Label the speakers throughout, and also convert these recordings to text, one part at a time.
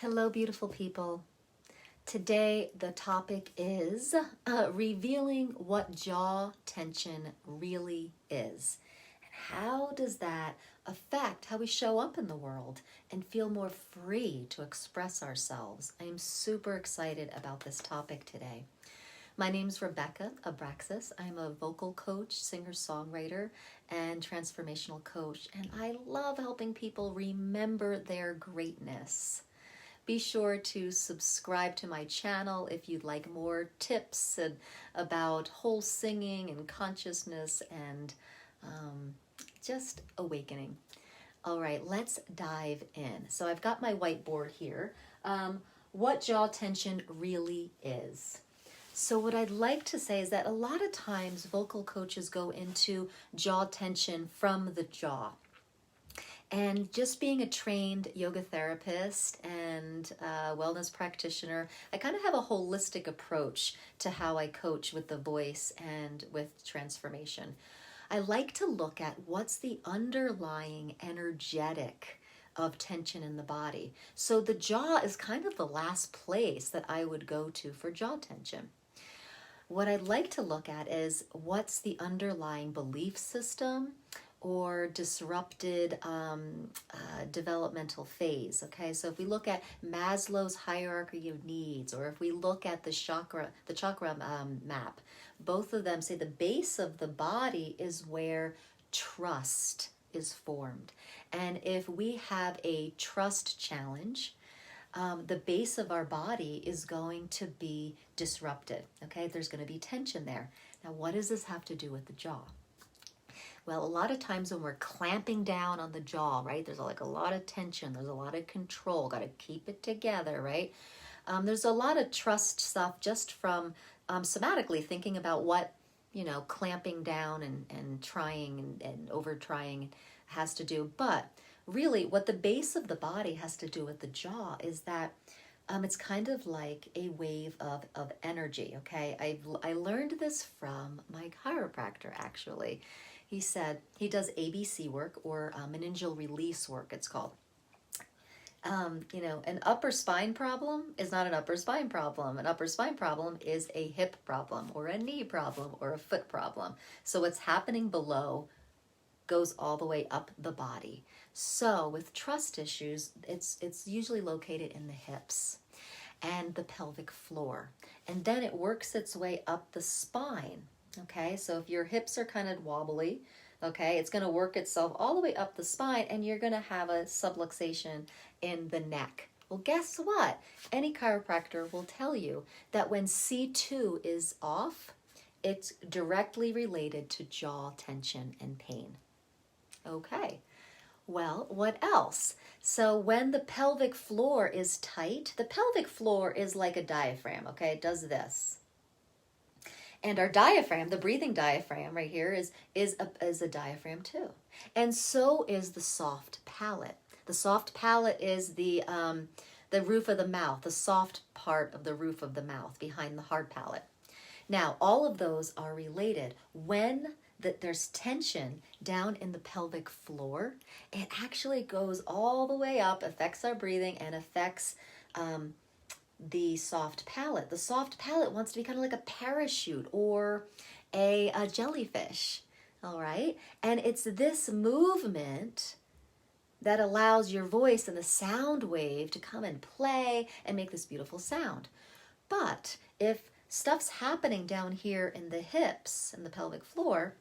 Speaker 1: Hello, beautiful people. Today, the topic is revealing what jaw tension really is. And how does that affect how we show up in the world and feel more free to express ourselves? I am super excited about this topic today. My name's Rebecca Abraxas. I'm a vocal coach, singer-songwriter, and transformational coach, and I love helping people remember their greatness. Be sure to subscribe to my channel if you'd like more tips about whole singing and consciousness and just awakening. All right, let's dive in. So I've got my whiteboard here. What jaw tension really is. So what I'd like to say is that a lot of times vocal coaches go into jaw tension from the jaw. And just being a trained yoga therapist and wellness practitioner, I kind of have a holistic approach to how I coach with the voice and with transformation. I like to look at what's the underlying energetic of tension in the body. So the jaw is kind of the last place that I would go to for jaw tension. What I'd like to look at is what's the underlying belief system or disrupted developmental phase. Okay, so if we look at Maslow's hierarchy of needs, or if we look at the chakra map, both of them say the base of the body is where trust is formed. And if we have a trust challenge, the base of our body is going to be disrupted. Okay, there's going to be tension there. Now, what does this have to do with the jaw? Well, a lot of times when we're clamping down on the jaw, right, there's like a lot of tension, there's a lot of control, got to keep it together, right? There's a lot of trust stuff just from somatically thinking about what, clamping down and trying and over trying has to do. But really what the base of the body has to do with the jaw is that it's kind of like a wave of energy, okay? I learned this from my chiropractor, actually. He said he does ABC work or meningeal release work, it's called. An upper spine problem is not an upper spine problem. An upper spine problem is a hip problem or a knee problem or a foot problem. So what's happening below goes all the way up the body. So with trust issues, it's usually located in the hips and the pelvic floor. And then it works its way up the spine. Okay, so if your hips are kind of wobbly, okay, it's going to work itself all the way up the spine and you're going to have a subluxation in the neck. Well, guess what? Any chiropractor will tell you that when C2 is off, it's directly related to jaw tension and pain. Okay, well, what else? So when the pelvic floor is tight, the pelvic floor is like a diaphragm, okay? It does this. And our diaphragm, the breathing diaphragm right here, is a diaphragm too. And so is the soft palate. The soft palate is the roof of the mouth, the soft part of the roof of the mouth behind the hard palate. Now, all of those are related. When there's tension down in the pelvic floor, it actually goes all the way up, affects our breathing, and affects the soft palate. The soft palate wants to be kind of like a parachute or a jellyfish, all right? And it's this movement that allows your voice and the sound wave to come and play and make this beautiful sound. But if stuff's happening down here in the hips and the pelvic floor,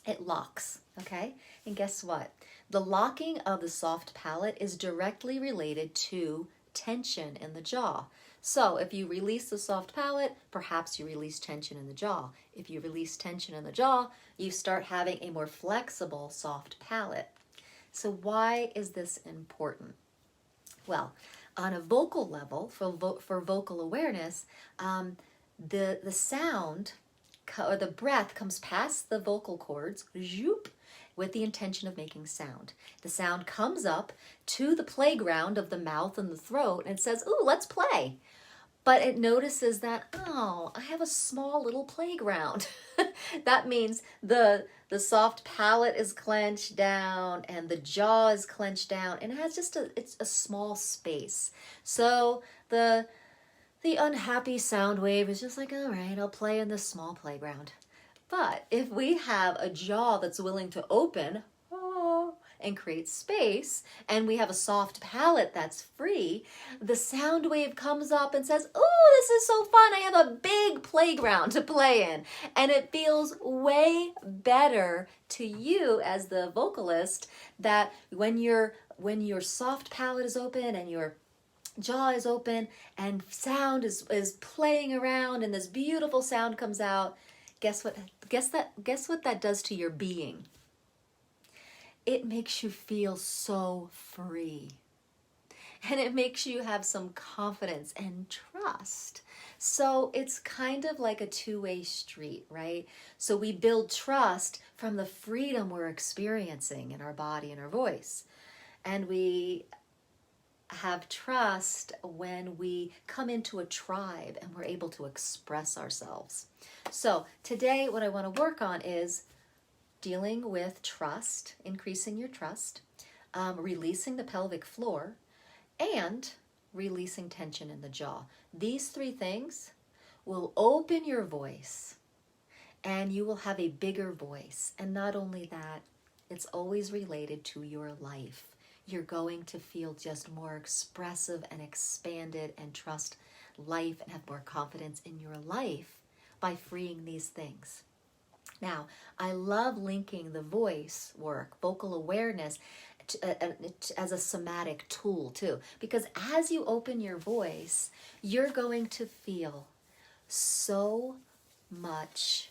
Speaker 1: it locks, okay? And guess what? The locking of the soft palate is directly related to tension in the jaw. So if you release the soft palate, perhaps you release tension in the jaw. If you release tension in the jaw, you start having a more flexible soft palate. So why is this important? Well, on a vocal level, for vocal awareness, the sound or the breath comes past the vocal cords, zoop, with the intention of making sound. The sound comes up to the playground of the mouth and the throat and says, ooh, let's play. But it notices that, oh, I have a small little playground. That means the soft palate is clenched down and the jaw is clenched down, and it has just it's a small space. So the unhappy sound wave is just like, all right, I'll play in this small playground. But if we have a jaw that's willing to open and create space, and we have a soft palate that's free, the sound wave comes up and says, oh, this is so fun. I have a big playground to play in. And it feels way better to you as the vocalist that when your soft palate is open and your jaw is open and sound is playing around and this beautiful sound comes out, guess what that does to your being? It makes you feel so free. And it makes you have some confidence and trust. So it's kind of like a two-way street, right? So we build trust from the freedom we're experiencing in our body and our voice. And we have trust when we come into a tribe and we're able to express ourselves. So today what I want to work on is dealing with trust, increasing your trust, releasing the pelvic floor, and releasing tension in the jaw. These three things will open your voice and you will have a bigger voice. And not only that, it's always related to your life. You're going to feel just more expressive and expanded and trust life and have more confidence in your life by freeing these things. Now, I love linking the voice work, vocal awareness, as a somatic tool too, because as you open your voice, you're going to feel so much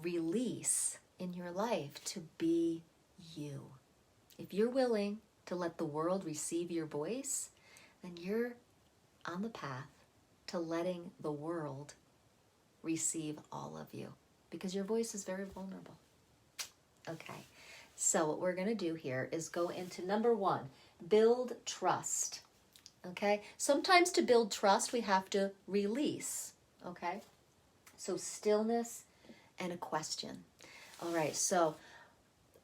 Speaker 1: release in your life to be you. If you're willing to let the world receive your voice, then you're on the path to letting the world receive all of you, because your voice is very vulnerable. Okay, so what we're going to do here is go into number 1, build trust. Okay, sometimes to build trust, we have to release. Okay, so stillness and a question. All right, so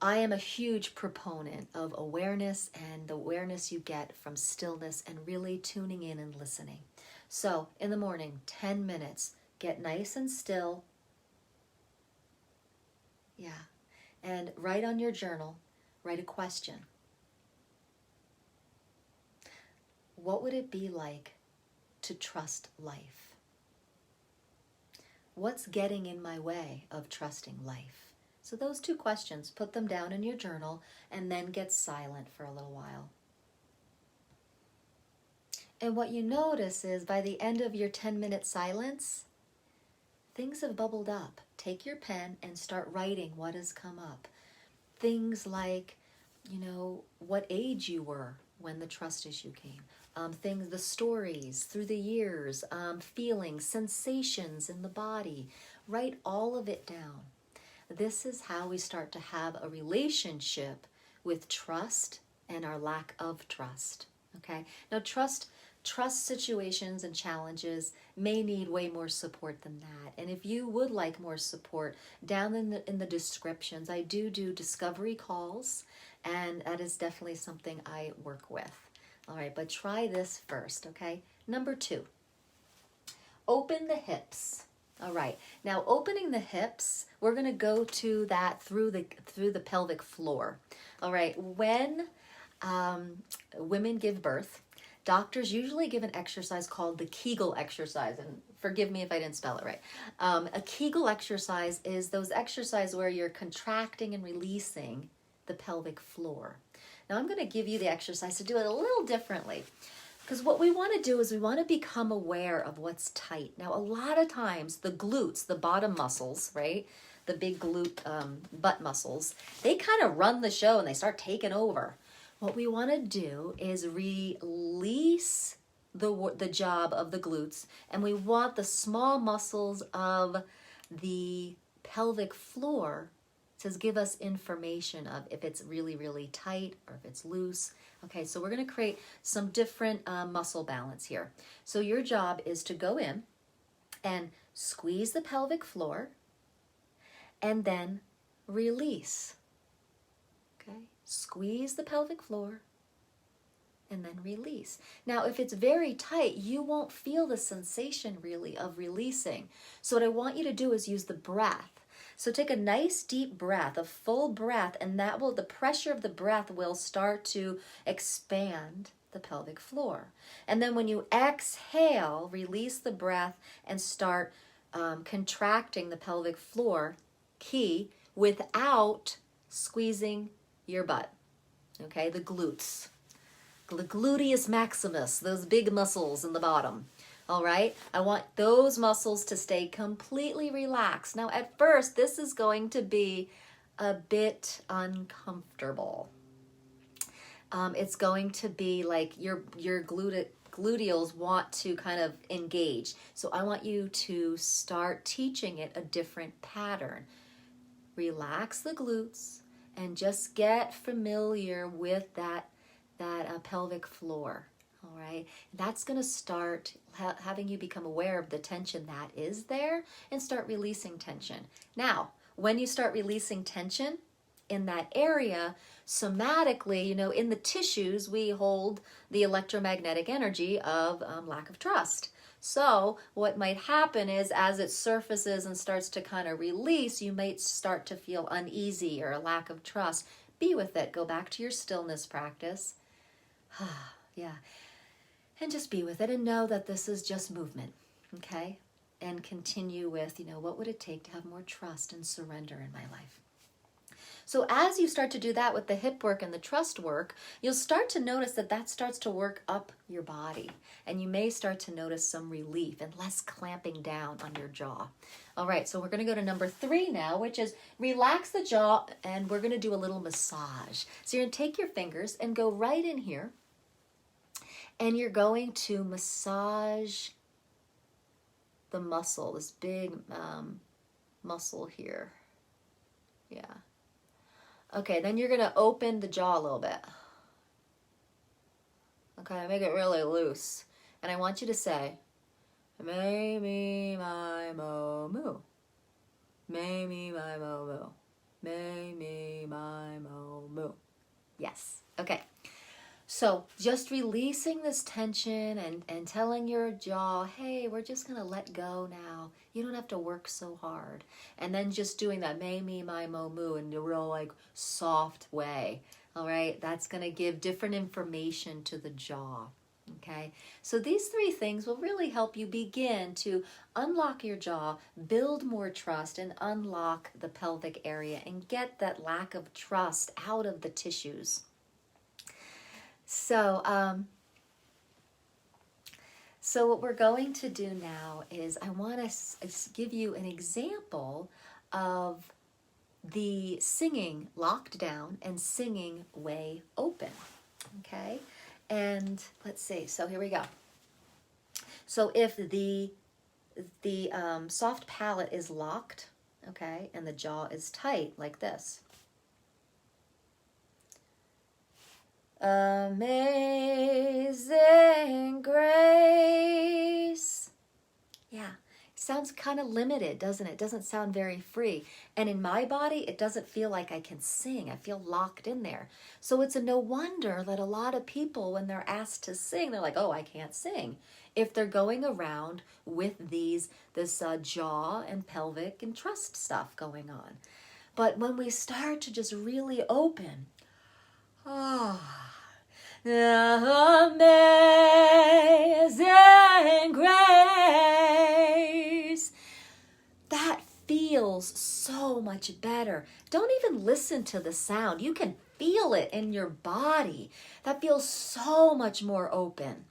Speaker 1: I am a huge proponent of awareness and the awareness you get from stillness and really tuning in and listening. So in the morning, 10 minutes, get nice and still. Yeah. And write on your journal, write a question. What would it be like to trust life? What's getting in my way of trusting life? So those 2 questions, put them down in your journal and then get silent for a little while. And what you notice is by the end of your 10-minute silence, things have bubbled up. Take your pen and start writing what has come up. Things like, what age you were when the trust issue came. The stories through the years, feelings, sensations in the body. Write all of it down. This is how we start to have a relationship with trust and our lack of trust. Okay? Now, trust situations and challenges may need way more support than that. And if you would like more support, down in the descriptions, I do discovery calls, and that is definitely something I work with. All right, but try this first, okay? Number 2, open the hips. All right, now opening the hips, we're going to go to that through the pelvic floor. All right, when women give birth, doctors usually give an exercise called the Kegel exercise, and forgive me if I didn't spell it right. A Kegel exercise is those exercises where you're contracting and releasing the pelvic floor. Now I'm going to give you the exercise to do it a little differently, because what we want to do is we want to become aware of what's tight. Now a lot of times the glutes, the bottom muscles, right, the big glute butt muscles, they kind of run the show and they start taking over. What we want to do is release the job of the glutes, and we want the small muscles of the pelvic floor to give us information of if it's really, really tight or if it's loose. Okay, so we're going to create some different muscle balance here. So your job is to go in and squeeze the pelvic floor, and then release. Okay, squeeze the pelvic floor and then release. Now, if it's very tight, you won't feel the sensation really of releasing. So what I want you to do is use the breath. So take a nice deep breath, a full breath, and that will, the pressure of the breath will start to expand the pelvic floor. And then when you exhale, release the breath and start contracting the pelvic floor, key, without squeezing your butt. Okay, the glutes. The gluteus maximus, those big muscles in the bottom. All right, I want those muscles to stay completely relaxed. Now, at first, this is going to be a bit uncomfortable. It's going to be like your gluteals want to kind of engage. So I want you to start teaching it a different pattern. Relax the glutes and just get familiar with that pelvic floor. All right, that's going to start having you become aware of the tension that is there and start releasing tension. Now, when you start releasing tension in that area, somatically, in the tissues, we hold the electromagnetic energy of lack of trust. So what might happen is as it surfaces and starts to kind of release, you might start to feel uneasy or a lack of trust. Be with it. Go back to your stillness practice. Yeah. And just be with it and know that this is just movement, okay? And continue with, what would it take to have more trust and surrender in my life? So as you start to do that with the hip work and the trust work, you'll start to notice that starts to work up your body. And you may start to notice some relief and less clamping down on your jaw. All right, so we're going to go to number 3 now, which is relax the jaw, and we're going to do a little massage. So you're going to take your fingers and go right in here, and you're going to massage the muscle, this big muscle here. Yeah. Okay, then you're going to open the jaw a little bit. Okay, make it really loose. And I want you to say, may, me, my, mo, moo. May, me, my, mo, moo. May, me, my, mo, moo. Yes. Okay. So just releasing this tension and telling your jaw, hey, we're just going to let go now. You don't have to work so hard. And then just doing that may, me, my, mo, moo in a real soft way. All right. That's going to give different information to the jaw. Okay. So these 3 things will really help you begin to unlock your jaw, build more trust, and unlock the pelvic area and get that lack of trust out of the tissues. So what we're going to do now is I want to give you an example of the singing locked down and singing way open, okay? And let's see, so here we go. So if the soft palate is locked, okay, and the jaw is tight like this. Amazing grace. Yeah, sounds kind of limited, doesn't it? It doesn't sound very free. And in my body, it doesn't feel like I can sing. I feel locked in there. So it's a no wonder that a lot of people, when they're asked to sing, they're like, oh, I can't sing. If they're going around with this jaw and pelvic and trust stuff going on. But when we start to just really open, amazing grace. That feels so much better. Don't even listen to the sound. You can feel it in your body. That feels so much more open.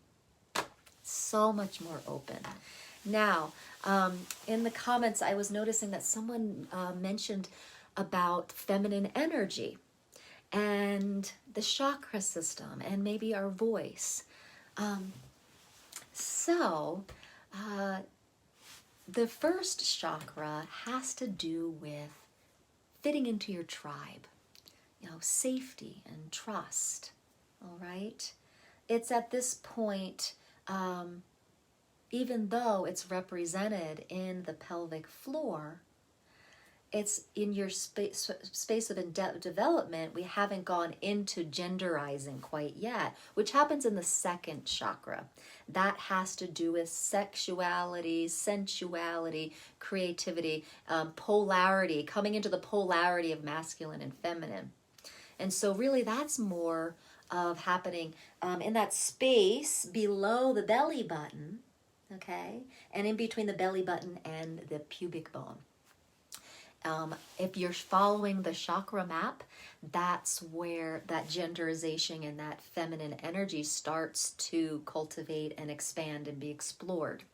Speaker 1: So much more open. Now, in the comments, I was noticing that someone mentioned about feminine energy and the chakra system and maybe our voice. The first chakra has to do with fitting into your tribe, safety and trust, all right? It's at this point, even though it's represented in the pelvic floor, it's in your space of development, we haven't gone into genderizing quite yet, which happens in the second chakra. That has to do with sexuality, sensuality, creativity, polarity, coming into the polarity of masculine and feminine. And so really that's more of happening in that space below the belly button, okay, and in between the belly button and the pubic bone. If you're following the chakra map, that's where that genderization and that feminine energy starts to cultivate and expand and be explored.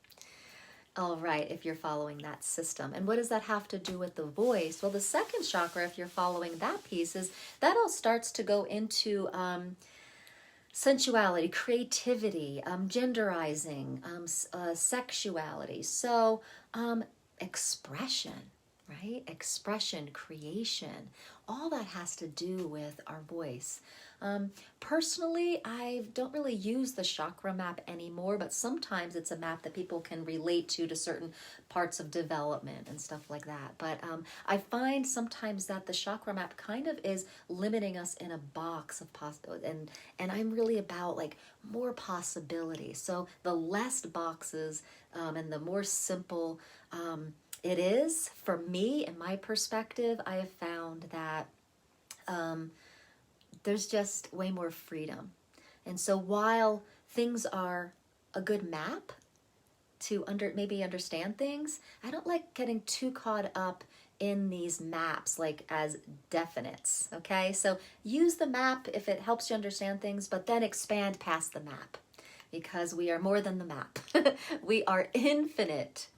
Speaker 1: All right, if you're following that system. And what does that have to do with the voice? Well, the second chakra, if you're following that piece, is that all starts to go into sensuality, creativity, genderizing, sexuality. So expression, right? Expression, creation, all that has to do with our voice. Personally, I don't really use the chakra map anymore, but sometimes it's a map that people can relate to certain parts of development and stuff like that. But I find sometimes that the chakra map kind of is limiting us in a box of possibilities, and I'm really about like more possibilities. So the less boxes and the more simple it is, for me, in my perspective, I have found that there's just way more freedom. And so while things are a good map to maybe understand things, I don't like getting too caught up in these maps like as definites, okay? So use the map if it helps you understand things, but then expand past the map, because we are more than the map. We are infinite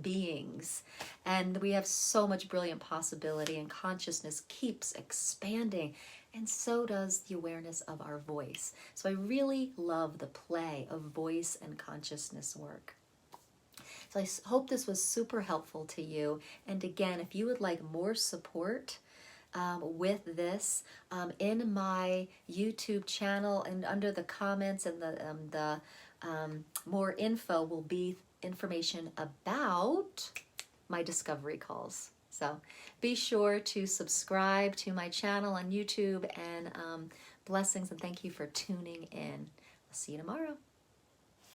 Speaker 1: beings, and we have so much brilliant possibility, and consciousness keeps expanding, and so does the awareness of our voice. So I really love the play of voice and consciousness work. So I hope this was super helpful to you. And again, if you would like more support with this, in my YouTube channel and under the comments and the more info will be information about my discovery calls. So be sure to subscribe to my channel on YouTube, and blessings, and thank you for tuning in. I'll see you tomorrow.